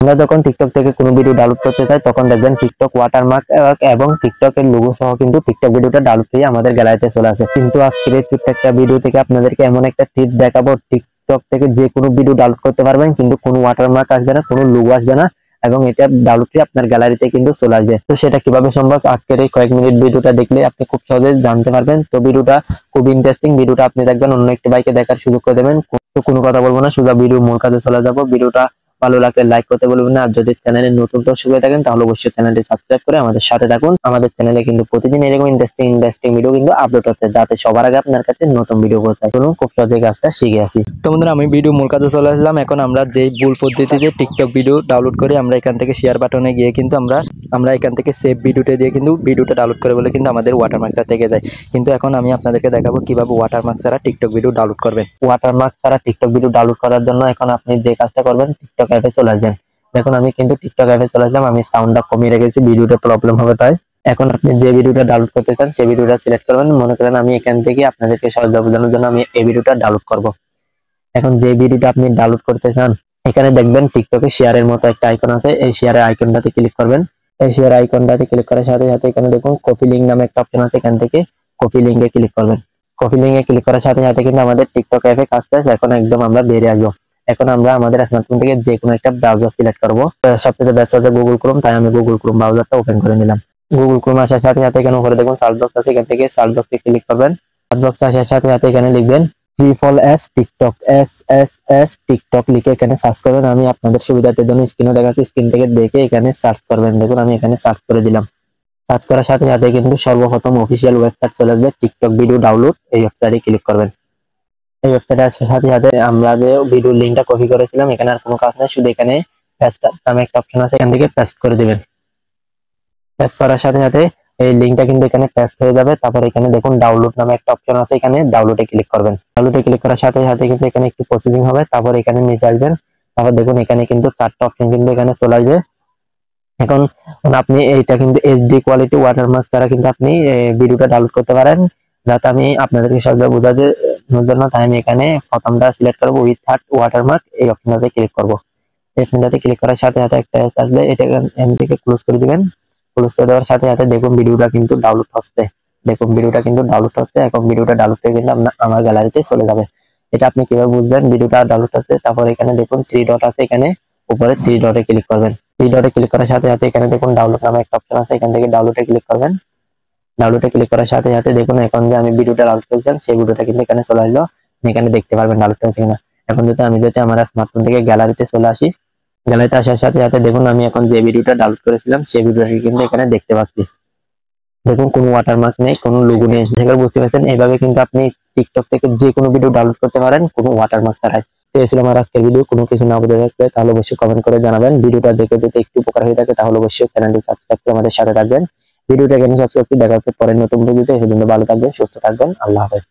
আমরা যখন টিকটক থেকে কোনো ভিডিও ডাউনলোড করতে চাই তখন দেখবেন টিকটক ওয়াটারমার্ক এবং টিকটকের লোগো সহ কিন্তু টিকটক ভিডিওটা ডাউনলোড হয়ে আমাদের গ্যালারিতে চলে আসে। কিন্তু আজকের এই ছোট্ট একটা ভিডিও থেকে আপনাদেরকে এমন একটা টিপস দেখাবো, টিকটক থেকে যে কোনো ভিডিও ডাউনলোড করতে পারবেন, কিন্তু কোনো ওয়াটারমার্ক আসবে না, কোনো লোগো আসবে না, এবং এটা ডাউনলোড করে আপনার গ্যালারিতে কিন্তু চলে আসবে। তো সেটা কিভাবে সম্ভব আজকের এই কয়েক মিনিট ভিডিওটা দেখলে আপনি খুব সহজে জানতে পারবেন। তো ভিডিওটা খুব ইন্টারেস্টিং, ভিডিওটা আপনি দেখবেন, অন্য একটি ভাইকে দেখার সুযোগ করে দেবেন। তো কোনো কথা বলবো না, সোজা ভিডিও মূল কাজে চলে যাবো। ভিডিওটা ভালো লাগলে লাইক করতে বলবেন না, আর যদি চ্যানেলে নতুন দর্শক হয়ে থাকেন তাহলে অবশ্যই চ্যানেলটি সাবস্ক্রাইব করে আমাদের সাথে থাকুন। আমাদের চ্যানেলে কিন্তু প্রতিদিন এরকম ইন্টারেস্টিং ভিডিও কিন্তু আপলোড হচ্ছে, যাতে সবার আগে আপনার কাছে নতুন ভিডিও পৌঁছায়। চলুন খুব সহজে কাজটা শিখে আসি। তো বন্ধুরা, আমি ভিডিও মূল কাজে চলে আসলাম। এখন আমরা যে ভুল পদ্ধতিতে টিকটক ভিডিও ডাউনলোড করি, আমরা এখান থেকে শেয়ার বাটনে গিয়ে কিন্তু আমরা এখান থেকে সেভ ভিডিওতে দিয়ে কিন্তু ভিডিওটা ডাউনলোড করে বলে কিন্তু আমাদের ওয়াটারমার্কটা থেকে যায়। কিন্তু এখন আমি আপনাদেরকে দেখাবো কিভাবে ওয়াটারমার্ক ছাড়া টিকটক ভিডিও ডাউনলোড করবেন। ওয়াটারমার্ক ছাড়া টিকটক ভিডিও ডাউনলোড করার জন্য এখন আপনি যে কাজটা করবেন, টিকটক অ্যাপে চলে আসবেন। দেখুন আমি কিন্তু টিকটক অ্যাপে চলে আসলাম, আমি সাউন্ডটা কমিয়ে রেখেছি, ভিডিওটা প্রবলেম হবে তাই। এখন আপনি যে ভিডিওটা ডাউনলোড করতে চান সেই ভিডিওটা সিলেক্ট করবেন। মনে করেন আমি এখান থেকে আপনাদেরকে সহজে বোঝানোর জন্য আমি এই ভিডিওটা ডাউনলোড করব। এখন যে ভিডিওটা আপনি ডাউনলোড করতে চান, এখানে দেখবেন টিকটকে শেয়ারের মতো একটা আইকন আছে, এই শেয়ারের আইকনটাতে ক্লিক করবেন। এই শেয়ার আইকনটাতে ক্লিক করার সাথে সাথে এখানে দেখুন কপি লিঙ্ক নামে একটা অপশন আছে, এখান থেকে কপি লিঙ্কে ক্লিক করবেন। কপি লিঙ্কে ক্লিক করার সাথে সাথে কিন্তু আমাদের টিকটক অ্যাপে কাজ শেষ। এখন একদম আমরা বেরিয়ে আসবো। এখন আমরা আমাদের স্মার্টফোন থেকে যে কোনো একটা ব্রাউজার সিলেক্ট করবো। সবচেয়ে বেস্ট হচ্ছে গুগল ক্রোম, তাই আমি গুগল ক্রোম ব্রাউজারটা ওপেন করে নিলাম। গুগল ক্রোম আসার সাথে সাথে এখানে উপরে দেখুন সার্চ বক্স আছে, এখান থেকে সার্চ বক্সে ক্লিক করবেন। সার্চ বক্স আসার সাথে সাথে এখানে লিখবেন টিকটক, এস টিকটক লিখে এখানে সার্চ করবেন। আমি আপনাদের সুবিধার্থের জন্য স্ক্রিনে দেখাচ্ছি, স্ক্রিন থেকে দেখে এখানে সার্চ করবেন। দেখুন আমি এখানে সার্চ করে দিলাম। সার্চ করার সাথে সাথে কিন্তু সর্বপ্রথম অফিসিয়াল ওয়েবসাইট চলে আসবে, টিকটক ভিডিও ডাউনলোড, এই ওয়েবসাইটে ক্লিক করবেন। এই ওয়েবসাইটে আসার সাথে সাথে আমরা যে ভিডিও লিঙ্কটা কপি করেছিলাম, এখানে আর কোনো কাজ নেই, শুধু এখানে পেস্ট নামে একটা অপশন আছে, এখান থেকে পেস্ট করে দিবেন। পেস্ট করার সাথে সাথে এই লিঙ্কটা কিন্তু এখানে পেস্ট হয়ে যাবে। তারপর এখানে দেখুন ডাউনলোড নামে একটা অপশন আছে, এখানে ডাউনলোডে ক্লিক করবেন। ডাউনলোডে ক্লিক করার সাথে সাথে কিন্তু এখানে একটু প্রসেসিং হবে, তারপর এখানে নিচে আসবেন। তারপর দেখুন এখানে কিন্তু 4টা অপশন কিন্তু এখানে চলে আসবে। এখন আপনি এইটা কিন্তু এইচডি কোয়ালিটি ওয়াটারমার্ক ছাড়া কিন্তু আপনি ভিডিওটা ডাউনলোড করতে পারেন। যাতে আমি আপনাদেরকে সহজে বোঝানোর জন্য তাই আমি এখানে প্রথমটা সিলেক্ট করবো, উইথ ওয়াটারমার্ক, এই অপশনটাতে ক্লিক করবো। এই অপশনটাতে ক্লিক করার সাথে সাথে একটা আসলে এটা এখান থেকে ক্লোজ করে দিবেন। ক্লোজ করে দেওয়ার সাথে সাথে দেখুন ভিডিওটা কিন্তু ডাউনলোড হচ্ছে। দেখুন ভিডিওটা কিন্তু ডাউনলোড হচ্ছে। এখন ভিডিওটা ডাউনলোড করে কিন্তু আমার গ্যালারিতে চলে যাবে। এটা আপনি কিভাবে বুঝবেন ভিডিওটা ডাউনলোড হচ্ছে? তারপর এখানে দেখুন 3 ডট আছে, এখানে উপরে 3 ডটে ক্লিক করবেন। 3 ডটে ক্লিক করার সাথে সাথে এখানে দেখুন ডাউনলোড নামে একটা অপশন আছে, এখান থেকে ডাউনলোডে ক্লিক করবেন। ডাউনলোডে ক্লিক করার সাথে সাথে দেখুন এখন যে আমি ভিডিওটা ডাউনলোড করেছিলাম সেই ভিডিওটা কিন্তু এখানে চলে আসলো। এখানে দেখতে পারবেন ডাউনলোড হয়েছে কিনা। এখন যদি আমি আমার স্মার্টফোন থেকে গ্যালারিতে চলে আসি, গ্যালারিতে আসার সাথে সাথে দেখুন আমি এখন যে ভিডিওটা ডাউনলোড করেছিলাম সেই ভিডিওটি কিন্তু এখানে দেখতে পাচ্ছি। দেখুন কোনো ওয়াটারমার্ক নেই, কোনো লোগো নেই। সেখানে বুঝতে পারছেন এইভাবে কিন্তু আপনি টিকটক থেকে যে কোনো ভিডিও ডাউনলোড করতে পারেন কোনো ওয়াটারমার্ক ছাড়াই। তো এই ছিল আমার আজকের ভিডিও। কোনো কিছু না বুঝে থাকলে তাহলে অবশ্যই কমেন্ট করে জানাবেন। ভিডিওটা দেখে যদি একটু উপকার হয়ে থাকে তাহলে অবশ্যই চ্যানেলটি সাবস্ক্রাইব করে আমাদের সাথে থাকবেন। ভিডিওটা এখানে শেষ করছি, দেখা হচ্ছে পরের নতুন ভিডিওতে। সেজন্য ভালো থাকবেন, সুস্থ থাকবেন, আল্লাহ হাফেজ।